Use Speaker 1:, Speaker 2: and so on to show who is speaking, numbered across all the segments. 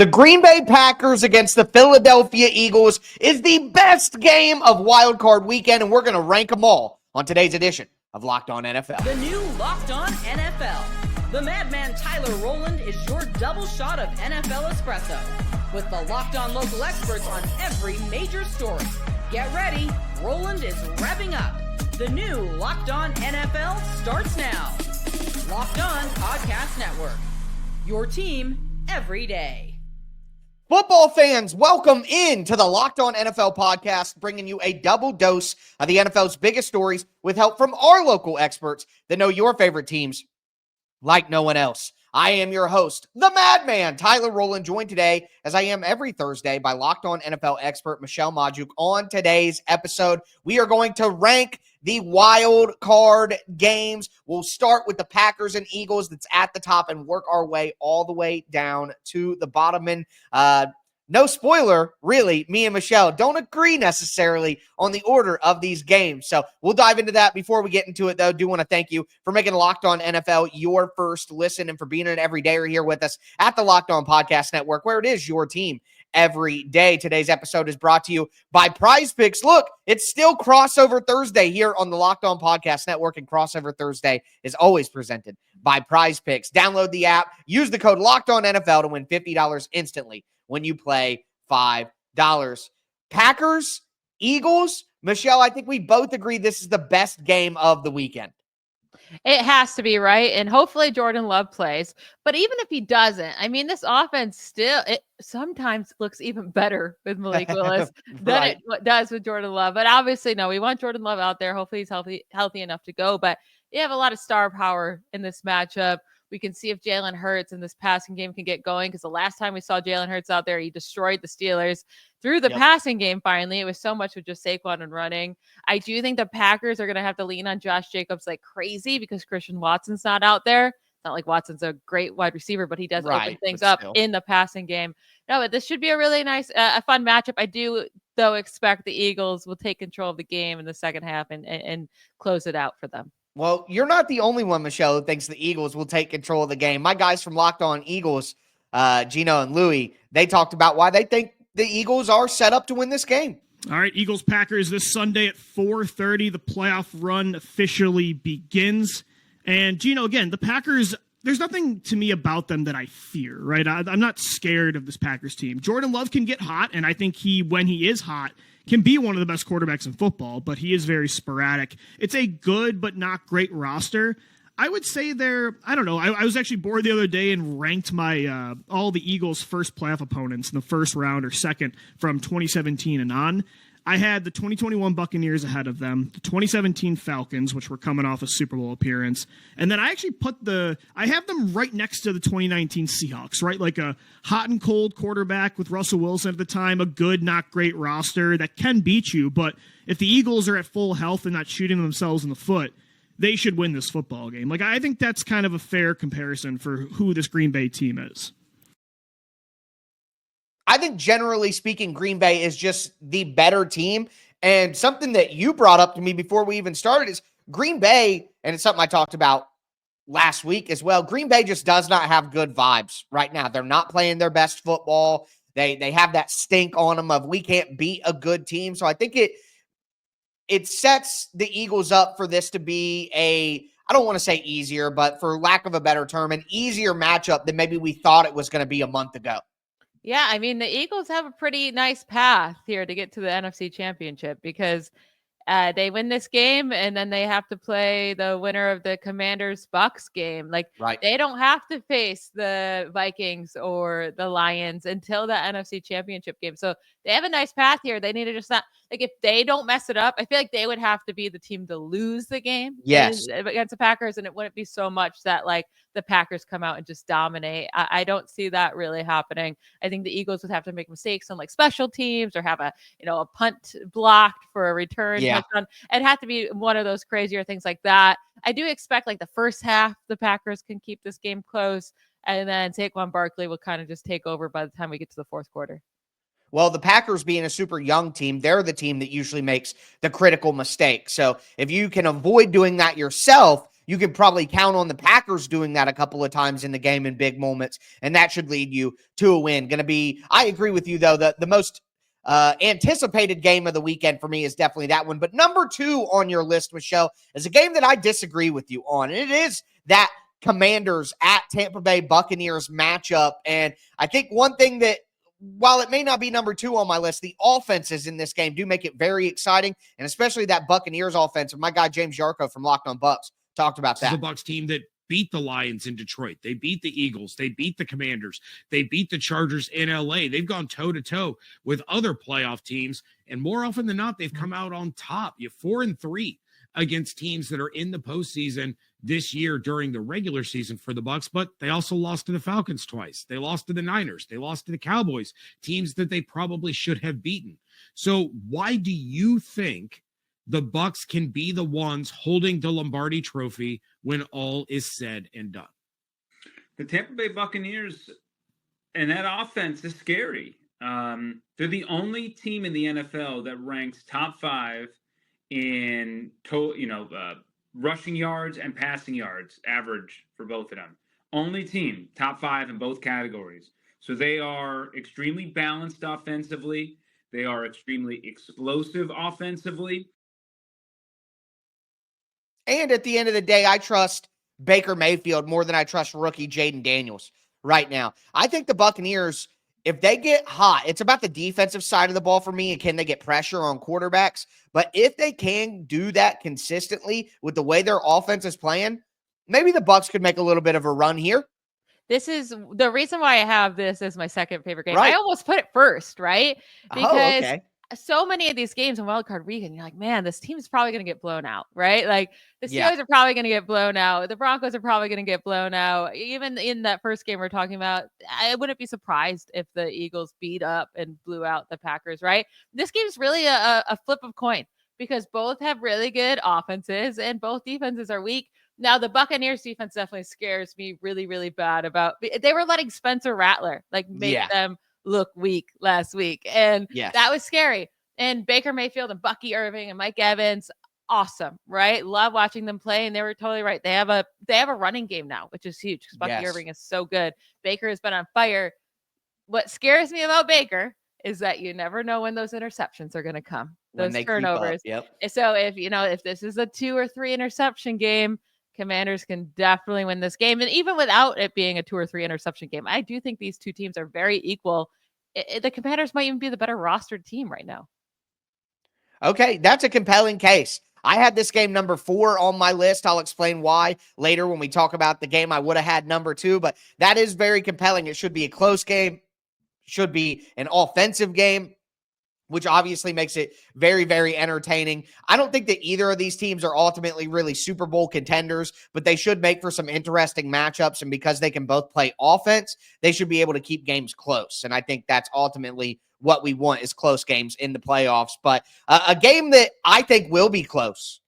Speaker 1: The Green Bay Packers against the Philadelphia Eagles is the best game of Wild Card Weekend, and we're going to rank them all on today's edition of Locked On NFL.
Speaker 2: The new Locked On NFL. The madman Tyler Rowland is your double shot of NFL espresso with the Locked On local experts on every major story. Get ready. Rowland is revving up. The new Locked On NFL starts now. Locked On Podcast Network. Your team every day.
Speaker 1: Football fans, welcome in to the Locked On NFL podcast, bringing you a double dose of the NFL's biggest stories with help from our local experts that know your favorite teams like no one else. I am your host, the madman, Tyler Rowland, joined today, as I am every Thursday, by Locked On NFL expert Michelle Majuk. On today's episode, we are going to rank the wild card games. We'll start with the Packers and Eagles that's at the top and work our way all the way down to the bottom. And no spoiler, really, me and Michelle don't agree necessarily on the order of these games. So we'll dive into that. Before we get into it, though, I do want to thank you for making Locked On NFL your first listen and for being an everydayer here with us at the Locked On Podcast Network, where it is your team every day. Today's episode is brought to you by Prize Picks. Look, it's still Crossover Thursday here on the Locked On Podcast Network, and Crossover Thursday is always presented by Prize Picks. Download the app, use the code LOCKEDONNFL to win $50 instantly when you play $5. Packers, Eagles, Michelle, I think we both agree this is the best game of the weekend.
Speaker 3: It has to be, right? And hopefully Jordan Love plays. But even if he doesn't, I mean, this offense it sometimes looks even better with Malik Willis than it does with Jordan Love. But obviously, no, we want Jordan Love out there. Hopefully he's healthy enough to go. But you have a lot of star power in this matchup. We can see if Jalen Hurts in this passing game can get going, because the last time we saw Jalen Hurts out there, he destroyed the Steelers through the passing game. Finally, it was so much with just Saquon and running. I do think the Packers are going to have to lean on Josh Jacobs like crazy because Christian Watson's not out there. It's not like Watson's a great wide receiver, but he does open things up in the passing game. No, but this should be a really nice, a fun matchup. I do, though, expect the Eagles will take control of the game in the second half and close it out for them.
Speaker 1: Well, you're not the only one, Michelle, who thinks the Eagles will take control of the game. My guys from Locked On Eagles, Gino and Louie, they talked about why they think the Eagles are set up to win this game.
Speaker 4: All right, Eagles-Packers this Sunday at 4:30. The playoff run officially begins. And, Gino, again, the Packers, there's nothing to me about them that I fear, right? I'm not scared of this Packers team. Jordan Love can get hot, and I think when he is hot, can be one of the best quarterbacks in football, but he is very sporadic. It's a good but not great roster. I would say I don't know. I was actually bored the other day and ranked my all the Eagles' first playoff opponents in the first round or second from 2017 and on. I had the 2021 Buccaneers ahead of them, the 2017 Falcons, which were coming off a Super Bowl appearance, and then I actually I have them right next to the 2019 Seahawks, right? Like a hot and cold quarterback with Russell Wilson at the time, a good, not great roster that can beat you, but if the Eagles are at full health and not shooting themselves in the foot, they should win this football game. Like, I think that's kind of a fair comparison for who this Green Bay team is.
Speaker 1: I think generally speaking, Green Bay is just the better team. And something that you brought up to me before we even started is Green Bay, and it's something I talked about last week as well. Green Bay just does not have good vibes right now. They're not playing their best football. They have that stink on them of we can't beat a good team. So I think it sets the Eagles up for this to be I don't want to say easier, but for lack of a better term, an easier matchup than maybe we thought it was going to be a month ago.
Speaker 3: Yeah, I mean, the Eagles have a pretty nice path here to get to the NFC Championship because they win this game and then they have to play the winner of the Commanders Bucks game. Like, They don't have to face the Vikings or the Lions until the NFC Championship game. So they have a nice path here. They need to just not, like, if they don't mess it up, I feel like they would have to be the team to lose the game against the Packers. And it wouldn't be so much that, like, the Packers come out and just dominate. I don't see that really happening. I think the Eagles would have to make mistakes on, like, special teams or have a punt blocked for a return touchdown. It'd have to be one of those crazier things like that. I do expect, like, the first half, the Packers can keep this game close, and then Saquon Barkley will kind of just take over by the time we get to the fourth quarter.
Speaker 1: Well, the Packers being a super young team, they're the team that usually makes the critical mistake. So if you can avoid doing that yourself, You can probably count on the Packers doing that a couple of times in the game in big moments, and that should lead you to a win. Going to be, I agree with you, though, the most anticipated game of the weekend for me is definitely that one. But number 2 on your list, Michelle, is a game that I disagree with you on, and it is that Commanders at Tampa Bay Buccaneers matchup. And I think one thing that, while it may not be number 2 on my list, the offenses in this game do make it very exciting, and especially that Buccaneers offense. My guy James Yarko from Locked On Bucs talked about that.
Speaker 5: This is a Bucs team that beat the Lions in Detroit. They beat the Eagles. They beat the Commanders. They beat the Chargers in LA. They've gone toe-to-toe with other playoff teams, and more often than not, they've come out on top. You're 4-3 against teams that are in the postseason this year during the regular season for the Bucs, but they also lost to the Falcons twice. They lost to the Niners. They lost to the Cowboys, teams that they probably should have beaten. So why do you think the Bucs can be the ones holding the Lombardi Trophy when all is said and done?
Speaker 6: The Tampa Bay Buccaneers and that offense is scary. They're the only team in the NFL that ranks top 5 in rushing yards and passing yards average for both of them. Only team, top 5 in both categories. So they are extremely balanced offensively. They are extremely explosive offensively.
Speaker 1: And at the end of the day, I trust Baker Mayfield more than I trust rookie Jaden Daniels right now. I think the Buccaneers, if they get hot, it's about the defensive side of the ball for me, and can they get pressure on quarterbacks? But if they can do that consistently with the way their offense is playing, maybe the Bucs could make a little bit of a run here.
Speaker 3: This is the reason why I have this as my second favorite game.
Speaker 1: Right.
Speaker 3: I almost put it first, right? Because
Speaker 1: okay.
Speaker 3: so many of these games in wildcard weekend, you're like, man, this team is probably going to get blown out, right? Like the Steelers are probably going to get blown out. The Broncos are probably going to get blown out. Even in that first game we're talking about, I wouldn't be surprised if the Eagles beat up and blew out the Packers, right? This game's really a flip of coin because both have really good offenses and both defenses are weak. Now, the Buccaneers defense definitely scares me really, really bad about. They were letting Spencer Rattler make them look weak last week. And that was scary. And Baker Mayfield and Bucky Irving and Mike Evans, awesome, right? Love watching them play. And they were totally right. They have a running game now, which is huge because Bucky Irving is so good. Baker has been on fire. What scares me about Baker is that you never know when those interceptions are going to come. Those turnovers. So if this is a 2 or 3 interception game, Commanders can definitely win this game. And even without it being a 2 or 3 interception game, I do think these two teams are very equal. The Commanders might even be the better rostered team right now.
Speaker 1: Okay, that's a compelling case. I had this game number 4 on my list. I'll explain why later when we talk about the game I would have had number 2, but that is very compelling. It should be a close game, should be an offensive game, which obviously makes it very, very entertaining. I don't think that either of these teams are ultimately really Super Bowl contenders, but they should make for some interesting matchups. And because they can both play offense, they should be able to keep games close. And I think that's ultimately what we want is close games in the playoffs. But a game that I think will be close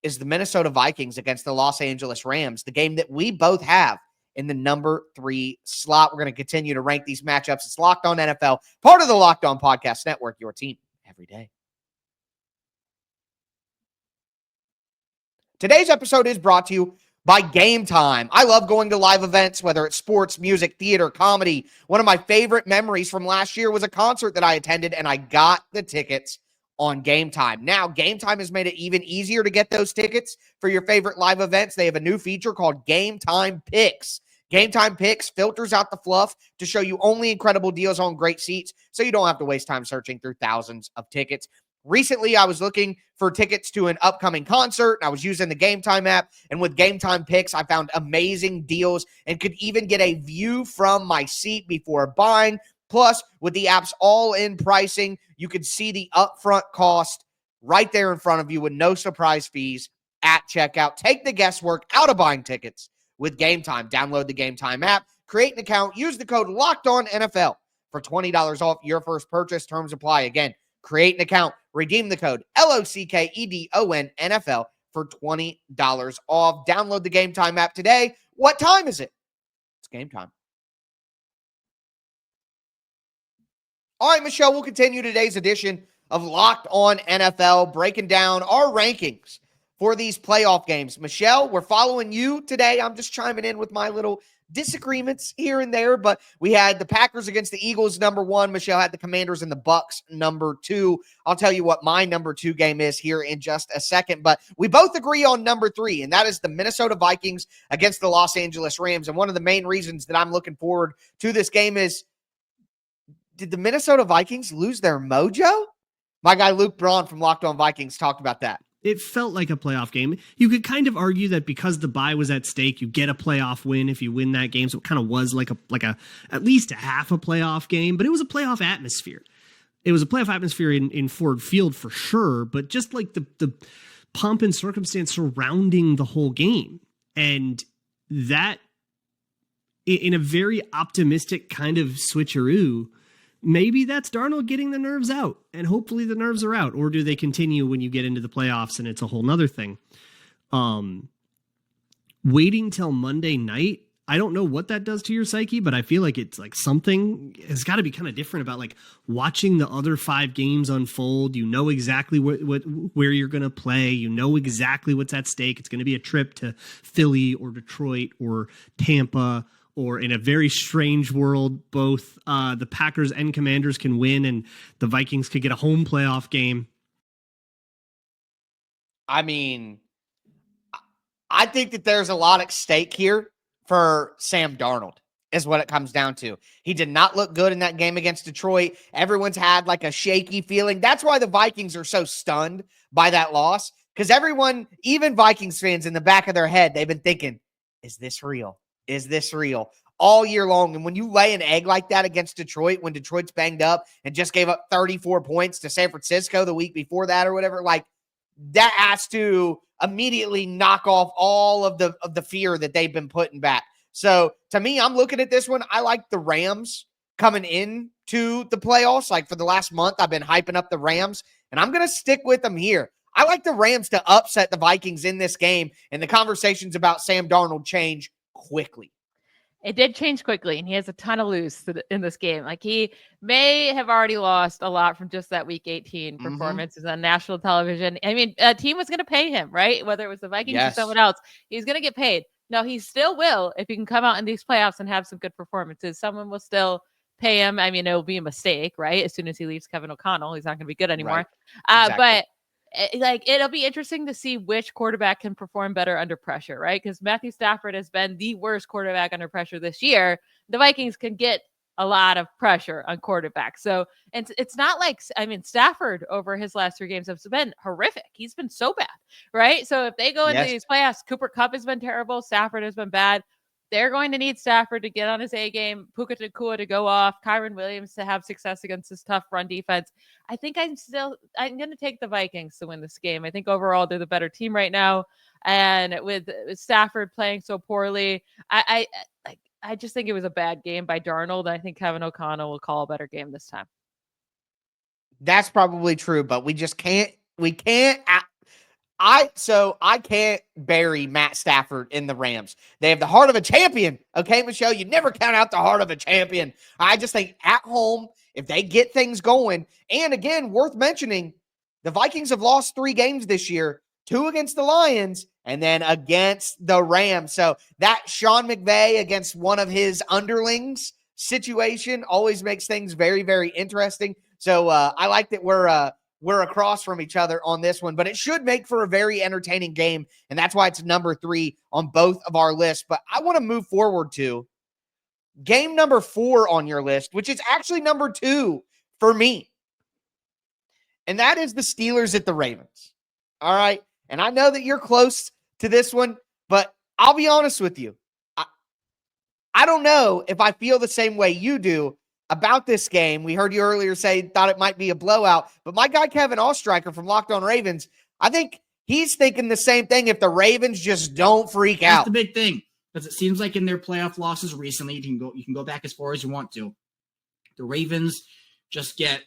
Speaker 1: is the Minnesota Vikings against the Los Angeles Rams, the game that we both have in the number 3 slot. We're going to continue to rank these matchups. It's Locked On NFL, part of the Locked On Podcast Network, your team every day. Today's episode is brought to you by Game Time. I love going to live events, whether it's sports, music, theater, comedy. One of my favorite memories from last year was a concert that I attended, and I got the tickets on Game Time. Now, Game Time has made it even easier to get those tickets for your favorite live events. They have a new feature called Game Time Picks. Game Time Picks filters out the fluff to show you only incredible deals on great seats, so you don't have to waste time searching through thousands of tickets. Recently, I was looking for tickets to an upcoming concert, and I was using the Game Time app, and with Game Time Picks, I found amazing deals and could even get a view from my seat before buying. Plus, with the app's all-in pricing, you could see the upfront cost right there in front of you with no surprise fees at checkout. Take the guesswork out of buying tickets with Game Time. Download the Game Time app, create an account, use the code LOCKEDONNFL for $20 off your first purchase. Terms apply. Again, create an account, redeem the code LOCKEDONNFL for $20 off. Download the Game Time app today. What time is it? It's game time. All right, Michelle, we'll continue today's edition of Locked On NFL, breaking down our rankings for these playoff games. Michelle, we're following you today. I'm just chiming in with my little disagreements here and there, but we had the Packers against the Eagles, number 1. Michelle had the Commanders and the Bucks, number 2. I'll tell you what my number 2 game is here in just a second, but we both agree on number 3, and that is the Minnesota Vikings against the Los Angeles Rams. And one of the main reasons that I'm looking forward to this game is, did the Minnesota Vikings lose their mojo? My guy Luke Braun from Locked On Vikings talked about that.
Speaker 4: It felt like a playoff game. You could kind of argue that because the bye was at stake, you get a playoff win if you win that game. So it kind of was like a at least a half a playoff game, but it was a playoff atmosphere. It was a playoff atmosphere in Ford Field for sure, but just like the pomp and circumstance surrounding the whole game. And that, in a very optimistic kind of switcheroo, maybe that's Darnold getting the nerves out, and hopefully the nerves are out. Or do they continue when you get into the playoffs and it's a whole nother thing? Waiting till Monday night, I don't know what that does to your psyche, but I feel like it's like something has got to be kind of different about like watching the other 5 games unfold. You know exactly where you're going to play. You know exactly what's at stake. It's going to be a trip to Philly or Detroit or Tampa, or in a very strange world, both the Packers and Commanders can win and the Vikings could get a home playoff game.
Speaker 1: I mean, I think that there's a lot at stake here for Sam Darnold, is what it comes down to. He did not look good in that game against Detroit. Everyone's had like a shaky feeling. That's why the Vikings are so stunned by that loss, because everyone, even Vikings fans in the back of their head, they've been thinking, is this real? Is this real? All year long. And when you lay an egg like that against Detroit, when Detroit's banged up and just gave up 34 points to San Francisco the week before that or whatever, like that has to immediately knock off all of the fear that they've been putting back. So to me, I'm looking at this one. I like the Rams coming in to the playoffs. Like for the last month, I've been hyping up the Rams, and I'm going to stick with them here. I like the Rams to upset the Vikings in this game, and the conversations about Sam Darnold change quickly.
Speaker 3: It did change quickly, and he has a ton of loose in this game. Like he may have already lost a lot from just that Week 18 performances on national television. I mean, a team was going to pay him, right? Whether it was the Vikings or someone else, he's going to get paid. No, he still will if he can come out in these playoffs and have some good performances. Someone will still pay him. I mean, it'll be a mistake, right? As soon as he leaves Kevin O'Connell, he's not going to be good anymore. Right. Exactly. But it'll be interesting to see which quarterback can perform better under pressure, right? Because Matthew Stafford has been the worst quarterback under pressure this year. The Vikings can get a lot of pressure on quarterbacks. So it's not like, I mean, Stafford over his last 3 games has been horrific. He's been so bad, right? So if they go into these playoffs, Cooper Kupp has been terrible. Stafford has been bad. They're going to need Stafford to get on his A game, Puka Nacua to go off, Kyron Williams to have success against this tough run defense. I think I'm going to take the Vikings to win this game. I think overall they're the better team right now. And with Stafford playing so poorly, I just think it was a bad game by Darnold. I think Kevin O'Connell will call a better game this time.
Speaker 1: That's probably true, but we can't bury Matt Stafford in the Rams. They have the heart of a champion. Okay, Michelle, you never count out the heart of a champion. I just think at home, if they get things going, and again, worth mentioning, the Vikings have lost 3 games this year, 2 against the Lions and then against the Rams. So that Sean McVay against one of his underlings situation always makes things very, very interesting. So I like that we're across from each other on this one, but it should make for a very entertaining game, and that's why it's number 3 on both of our lists. But I want to move forward to game number 4 on your list, which is actually number 2 for me, and that is the Steelers at the Ravens. All right, and I know that you're close to this one, but I'll be honest with you. I don't know if I feel the same way you do about this game. We heard you earlier say thought it might be a blowout, but my guy Kevin Oestreicher from Locked On Ravens, I think he's thinking the same thing if the Ravens just don't freak out.
Speaker 7: That's the big thing, because it seems like in their playoff losses recently, you can go back as far as you want to. The Ravens just get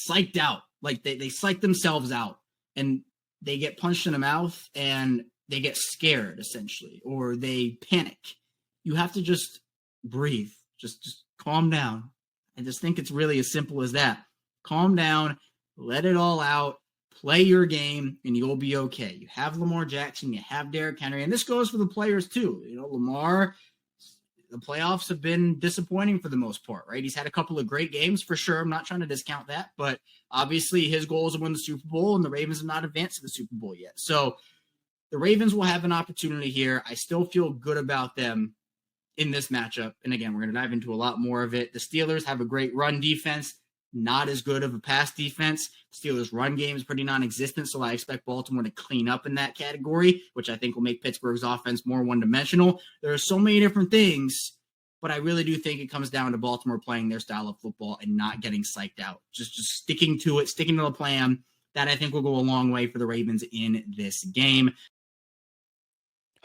Speaker 7: psyched out, like they psych themselves out, and they get punched in the mouth, and they get scared essentially, or they panic. You have to just breathe, just calm down. I just think it's really as simple as that. Calm down, let it all out, play your game and you'll be okay. You have Lamar Jackson, you have Derrick Henry, and this goes for the players too. Lamar, the playoffs have been disappointing for the most part, right? He's had a couple of great games for sure. I'm not trying to discount that, but obviously his goal is to win the Super Bowl, and the Ravens have not advanced to the Super Bowl yet. So the Ravens will have an opportunity here. I still feel good about them in this matchup. And again, we're going to dive into a lot more of it. The Steelers have a great run defense, not as good of a pass defense. Steelers' run game is pretty non-existent, so I expect Baltimore to clean up in that category, which I think will make Pittsburgh's offense more one-dimensional. There are so many different things, but I really do think it comes down to Baltimore playing their style of football and not getting psyched out. Just sticking to it, sticking to the plan. That I think will go a long way for the Ravens in this game.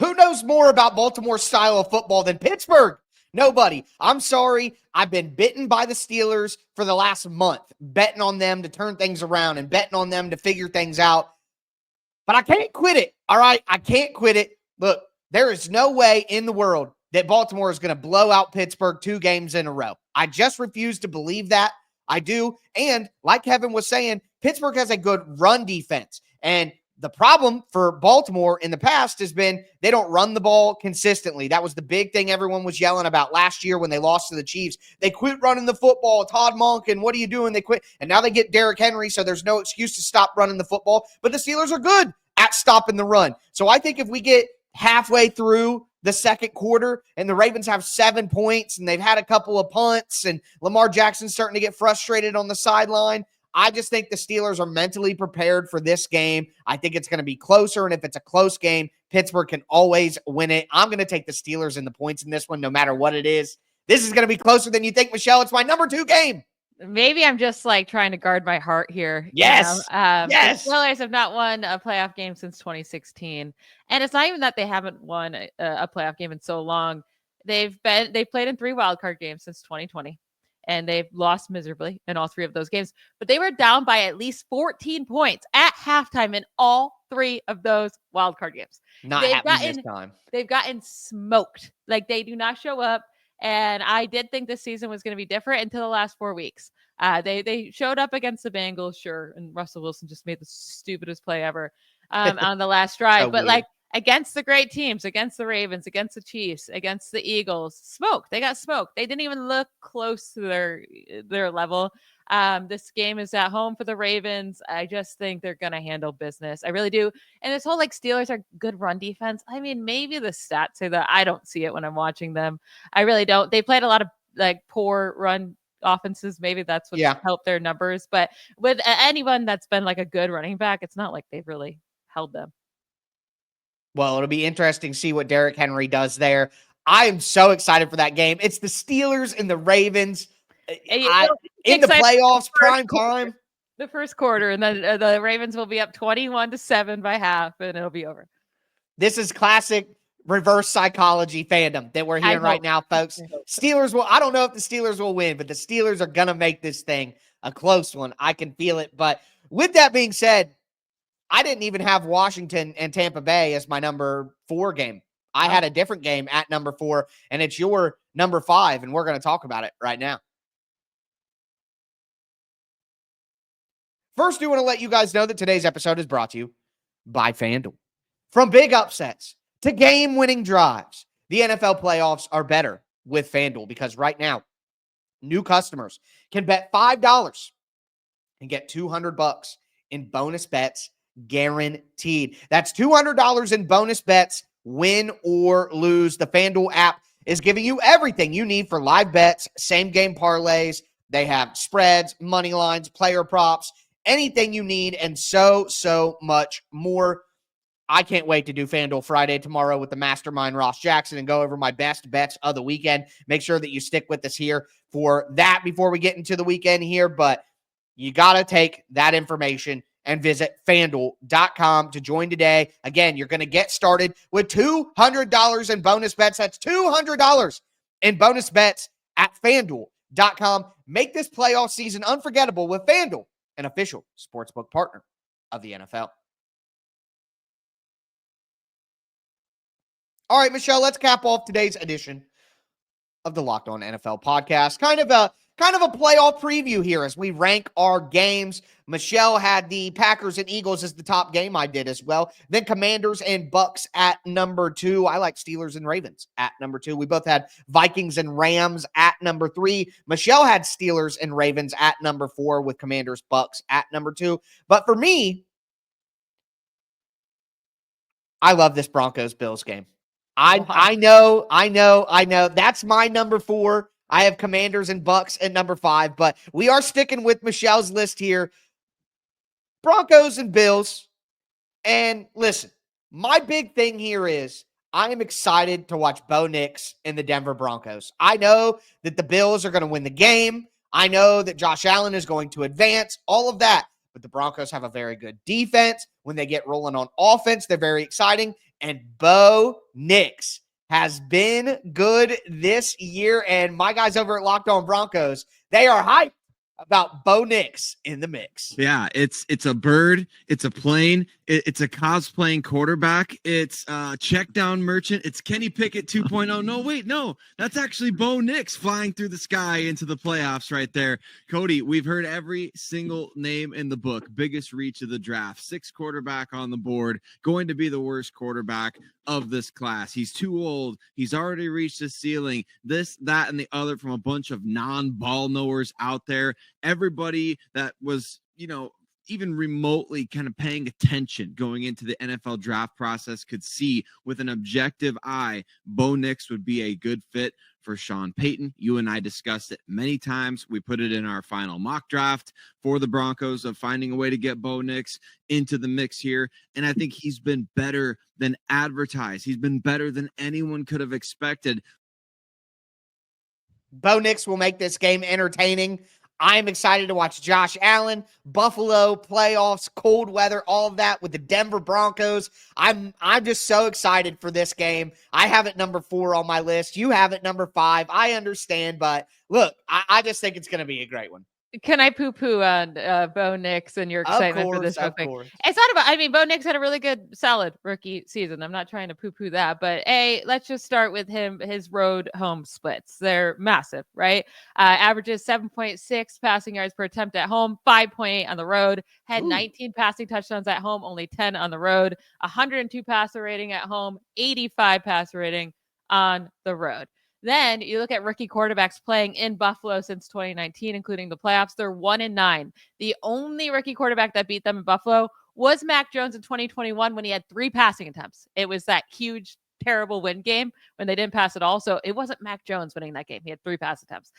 Speaker 1: Who knows more about Baltimore's style of football than Pittsburgh? Nobody. I'm sorry. I've been bitten by the Steelers for the last month, betting on them to turn things around and betting on them to figure things out. But I can't quit it, all right? I can't quit it. Look, there is no way in the world that Baltimore is going to blow out Pittsburgh 2 games in a row. I just refuse to believe that. I do. And like Kevin was saying, Pittsburgh has a good run defense. And the problem for Baltimore in the past has been they don't run the ball consistently. That was the big thing everyone was yelling about last year when they lost to the Chiefs. They quit running the football. Todd Monken, what are you doing? They quit. And now they get Derrick Henry, so there's no excuse to stop running the football. But the Steelers are good at stopping the run. So I think if we get halfway through the second quarter and the Ravens have 7 points and they've had a couple of punts and Lamar Jackson's starting to get frustrated on the sideline, I just think the Steelers are mentally prepared for this game. I think it's going to be closer, and if it's a close game, Pittsburgh can always win it. I'm going to take the Steelers in the points in this one, no matter what it is. This is going to be closer than you think, Michelle. It's my number 2 game.
Speaker 3: Maybe I'm just like trying to guard my heart here.
Speaker 1: Yes.
Speaker 3: Yes. The Steelers have not won a playoff game since 2016. And it's not even that they haven't won a playoff game in so long. They've played in 3 wildcard games since 2020. And they've lost miserably in all 3 of those games. But they were down by at least 14 points at halftime in all 3 of those wildcard games.
Speaker 1: Not happening this time.
Speaker 3: They've gotten smoked. Like, they do not show up. And I did think this season was going to be different until the last 4 weeks. They showed up against the Bengals, sure, and Russell Wilson just made the stupidest play ever on the last drive.
Speaker 1: So
Speaker 3: but
Speaker 1: weird.
Speaker 3: like against the great teams, against the Ravens, against the Chiefs, against the Eagles, smoked. They got smoked. They didn't even look close to their level. This game is at home for the Ravens. I just think they're going to handle business. I really do. And this whole like Steelers are good run defense. I mean, maybe the stats say that. I don't see it when I'm watching them. I really don't. They played a lot of like poor run offenses. Maybe that's what helped their numbers. But with anyone that's been like a good running back, it's not like they've really held them.
Speaker 1: Well, it'll be interesting to see what Derrick Henry does there. I am so excited for that game. It's the Steelers and the Ravens in the playoffs, prime time.
Speaker 3: The first quarter, and then the Ravens will be up 21-7 by half, and it'll be over.
Speaker 1: This is classic reverse psychology fandom that we're hearing right now, folks. Steelers I don't know if the Steelers will win, but the Steelers are going to make this thing a close one. I can feel it. But with that being said, I didn't even have Washington and Tampa Bay as my number 4 game. I had a different game at number 4, and it's your number 5, and we're going to talk about it right now. First, I want to let you guys know that today's episode is brought to you by FanDuel. From big upsets to game-winning drives, the NFL playoffs are better with FanDuel because right now, new customers can bet $5 and get $200 in bonus bets guaranteed. That's $200 in bonus bets, win or lose. The FanDuel app is giving you everything you need for live bets, same-game parlays. They have spreads, money lines, player props, anything you need, and so much more. I can't wait to do FanDuel Friday tomorrow with the mastermind Ross Jackson and go over my best bets of the weekend. Make sure that you stick with us here for that before we get into the weekend here, but you got to take that information and visit FanDuel.com to join today. Again, you're going to get started with $200 in bonus bets. That's $200 in bonus bets at FanDuel.com. Make this playoff season unforgettable with FanDuel, an official sportsbook partner of the NFL. All right, Michelle, let's cap off today's edition of the Locked On NFL podcast. Kind of kind of a playoff preview here as we rank our games. Michelle had the Packers and Eagles as the top game. I did as well. Then Commanders and Bucks at number 2. I like Steelers and Ravens at number 2. We both had Vikings and Rams at number 3. Michelle had Steelers and Ravens at number 4 with Commanders, Bucks at number 2. But for me, I love this Broncos-Bills game. I know. That's my number 4. I have Commanders and Bucks at number 5, but we are sticking with Michelle's list here. Broncos and Bills. And listen, my big thing here is I am excited to watch Bo Nix and the Denver Broncos. I know that the Bills are going to win the game. I know that Josh Allen is going to advance, all of that. But the Broncos have a very good defense. When they get rolling on offense, they're very exciting. And Bo Nix has been good this year. And my guys over at Locked On Broncos, they are hyped about Bo Nix in the mix.
Speaker 8: Yeah, it's a bird, it's a plane, it's a cosplaying quarterback, it's a check down merchant, it's Kenny Pickett 2.0. No, wait, no, that's actually Bo Nix flying through the sky into the playoffs right there. Cody, we've heard every single name in the book. Biggest reach of the draft, 6th quarterback on the board, going to be the worst quarterback of this class. He's too old. He's already reached the ceiling. This, that, and the other from a bunch of non-ball knowers out there. Everybody that was, even remotely kind of paying attention going into the NFL draft process could see with an objective eye, Bo Nix would be a good fit for Sean Payton. You and I discussed it many times. We put it in our final mock draft for the Broncos of finding a way to get Bo Nix into the mix here. And I think he's been better than advertised. He's been better than anyone could have expected.
Speaker 1: Bo Nix will make this game entertaining. I'm excited to watch Josh Allen, Buffalo, playoffs, cold weather, all of that with the Denver Broncos. I'm just so excited for this game. I have it number 4 on my list. You have it number 5. I understand, but look, I just think it's going to be a great one.
Speaker 3: Can I poo-poo on Bo Nix and your excitement for this?
Speaker 1: Of course.
Speaker 3: It's not about, Bo Nix had a really good, solid rookie season. I'm not trying to poo-poo that, but let's just start with his road home splits. They're massive, right? Averages 7.6 passing yards per attempt at home, 5.8 on the road, had 19 passing touchdowns at home, only 10 on the road, 102 passer rating at home, 85 passer rating on the road. Then you look at rookie quarterbacks playing in Buffalo since 2019, including the playoffs. They're 1-9. The only rookie quarterback that beat them in Buffalo was Mac Jones in 2021 when he had 3 passing attempts. It was that huge, terrible win game when they didn't pass at all. So it wasn't Mac Jones winning that game. He had 3 pass attempts.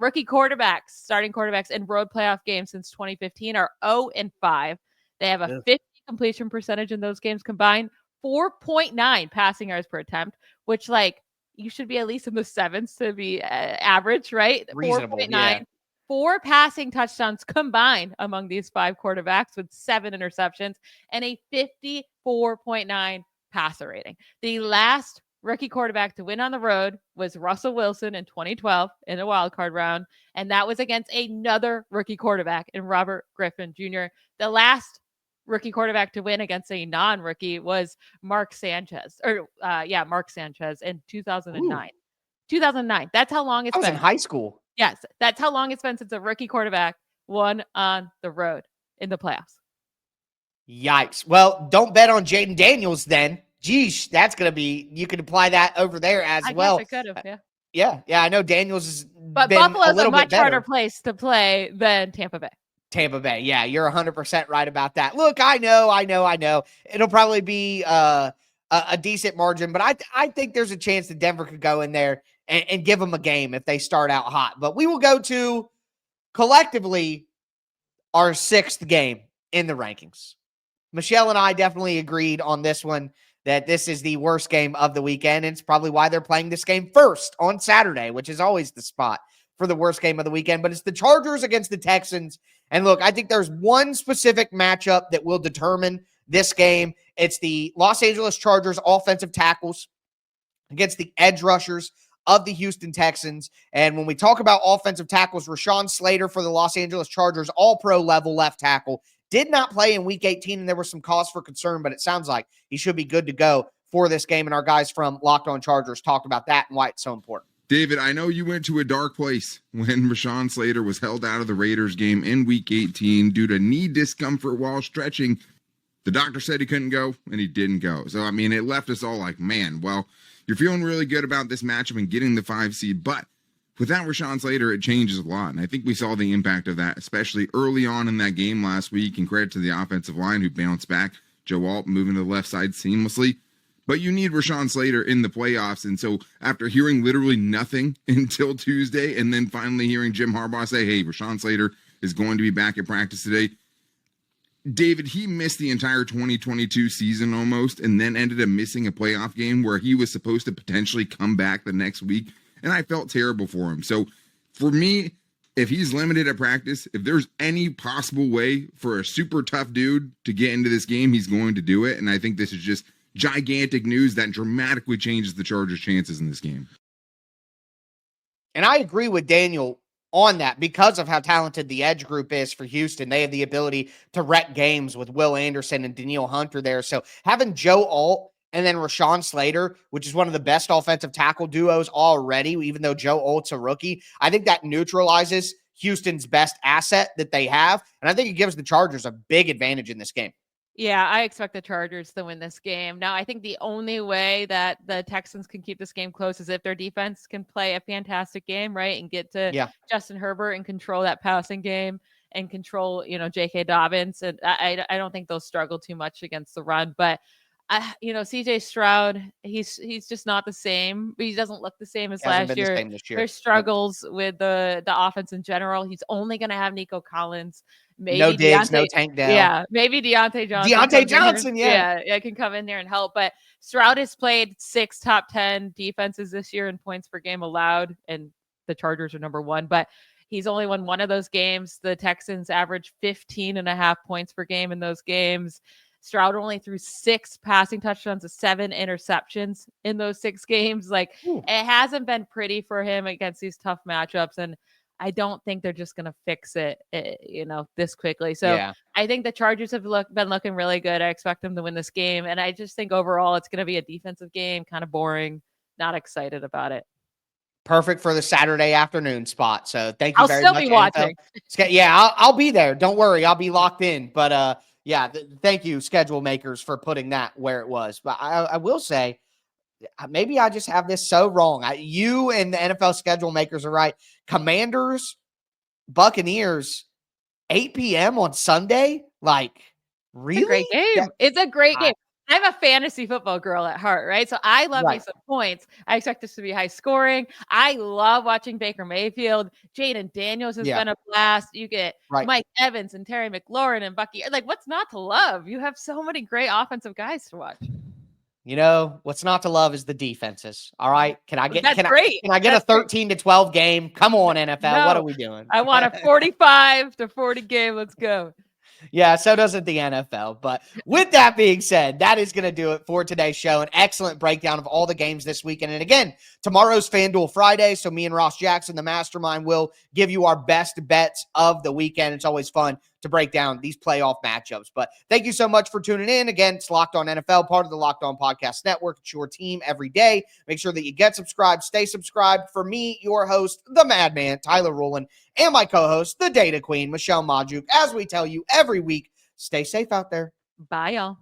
Speaker 3: Rookie quarterbacks, starting quarterbacks in road playoff games since 2015 are 0-5. They have a 50 completion percentage in those games combined, 4.9 passing yards per attempt, which you should be at least in the 7s to be average, right?
Speaker 1: Reasonable,
Speaker 3: 4.9.
Speaker 1: yeah.
Speaker 3: 4 passing touchdowns combined among these 5 quarterbacks with 7 interceptions and a 54.9 passer rating. The last rookie quarterback to win on the road was Russell Wilson in 2012 in the wild card round, and that was against another rookie quarterback in Robert Griffin Jr. The last rookie quarterback to win against a non-rookie was Mark Sanchez in 2009. 2009. That's how long it's been.
Speaker 1: I was in high school.
Speaker 3: Yes, that's how long it's been since a rookie quarterback won on the road in the playoffs.
Speaker 1: Yikes. Well, don't bet on Jaden Daniels then. Geesh, that's going to be, you could apply that over there as well.
Speaker 3: I guess I could have,
Speaker 1: yeah. Yeah, I know Daniels has
Speaker 3: but
Speaker 1: been
Speaker 3: Buffalo's
Speaker 1: a little
Speaker 3: a much
Speaker 1: bit better.
Speaker 3: harder place to play than Tampa Bay.
Speaker 1: Tampa Bay. Yeah, you're 100% right about that. Look, I know. It'll probably be a decent margin, but I think there's a chance that Denver could go in there and give them a game if they start out hot. But we will go to collectively our 6th game in the rankings. Michelle and I definitely agreed on this one that this is the worst game of the weekend. And it's probably why they're playing this game first on Saturday, which is always the spot for the worst game of the weekend. But it's the Chargers against the Texans. And look, I think there's one specific matchup that will determine this game. It's the Los Angeles Chargers offensive tackles against the edge rushers of the Houston Texans. And when we talk about offensive tackles, Rashawn Slater for the Los Angeles Chargers, all-pro level left tackle, did not play in Week 18, and there was some cause for concern, but it sounds like he should be good to go for this game. And our guys from Locked On Chargers talked about that and why it's so important.
Speaker 9: David, I know you went to a dark place when Rashawn Slater was held out of the Raiders game in Week 18 due to knee discomfort while stretching. The doctor said he couldn't go, and he didn't go. So, I mean, it left us all like, man, well, you're feeling really good about this matchup and getting the 5 seed, but without Rashawn Slater, it changes a lot. And I think we saw the impact of that, especially early on in that game last week, and credit to the offensive line who bounced back. Joe Alt moving to the left side seamlessly. But you need Rashawn Slater in the playoffs. And so after hearing literally nothing until Tuesday and then finally hearing Jim Harbaugh say, hey, Rashawn Slater is going to be back at practice today, David, he missed the entire 2022 season almost and then ended up missing a playoff game where he was supposed to potentially come back the next week. And I felt terrible for him. So for me, if he's limited at practice, if there's any possible way for a super tough dude to get into this game, he's going to do it. And I think this is just gigantic news that dramatically changes the Chargers' chances in this game.
Speaker 1: And I agree with Daniel on that because of how talented the edge group is for Houston. They have the ability to wreck games with Will Anderson and Danielle Hunter there. So having Joe Alt and then Rashawn Slater, which is one of the best offensive tackle duos already, even though Joe Alt's a rookie, I think that neutralizes Houston's best asset that they have. And I think it gives the Chargers a big advantage in this game.
Speaker 3: Yeah, I expect the Chargers to win this game. Now, I think the only way that the Texans can keep this game close is if their defense can play a fantastic game, right? And get to Justin Herbert and control that passing game and control, J.K. Dobbins. And I don't think they'll struggle too much against the run. But, C.J. Stroud, he's just not the same. He doesn't look the same as last year. There's struggles with the offense in general. He's only going to have Nico Collins. Maybe
Speaker 1: no Diggs, no Tank Dell.
Speaker 3: Yeah, maybe Deontay Johnson. Can come in there and help. But Stroud has played 6 top 10 defenses this year in points per game allowed, and the Chargers are number 1. But he's only won one of those games. The Texans average 15.5 points per game in those games. Stroud only threw 6 passing touchdowns to 7 interceptions in those 6 games. It hasn't been pretty for him against these tough matchups, and I don't think they're just going to fix it, this quickly. So I think the Chargers have been looking really good. I expect them to win this game. And I just think overall it's going to be a defensive game, kind of boring, not excited about it.
Speaker 1: Perfect for the Saturday afternoon spot. So thank you very much.
Speaker 3: I'll still be watching.
Speaker 1: I'll be there. Don't worry. I'll be locked in. But thank you, schedule makers, for putting that where it was. But I will say, maybe I just have this so wrong. You and the NFL schedule makers are right. Commanders, Buccaneers, 8 p.m. on Sunday? Really?
Speaker 3: It's a great game. It's a great game. I'm a fantasy football girl at heart, right? So I love me some points. I expect this to be high scoring. I love watching Baker Mayfield. Jaden Daniels has been a blast. You get Mike Evans and Terry McLaurin and Bucky. What's not to love? You have so many great offensive guys to watch.
Speaker 1: What's not to love is the defenses. All right. Can I get
Speaker 3: That's
Speaker 1: a 13-12 game? Come on, NFL.
Speaker 3: No,
Speaker 1: what are we doing?
Speaker 3: I want a 45-40 game. Let's go.
Speaker 1: Yeah, so doesn't the NFL. But with that being said, that is going to do it for today's show. An excellent breakdown of all the games this weekend. And again, tomorrow's FanDuel Friday. So me and Ross Jackson, the mastermind, will give you our best bets of the weekend. It's always fun to break down these playoff matchups. But thank you so much for tuning in. Again, it's Locked On NFL, part of the Locked On Podcast Network. It's your team every day. Make sure that you get subscribed, stay subscribed. For me, your host, the Madman, Tyler Rowland, and my co-host, the Data Queen, Michelle Majuk, as we tell you every week, stay safe out there.
Speaker 3: Bye, y'all.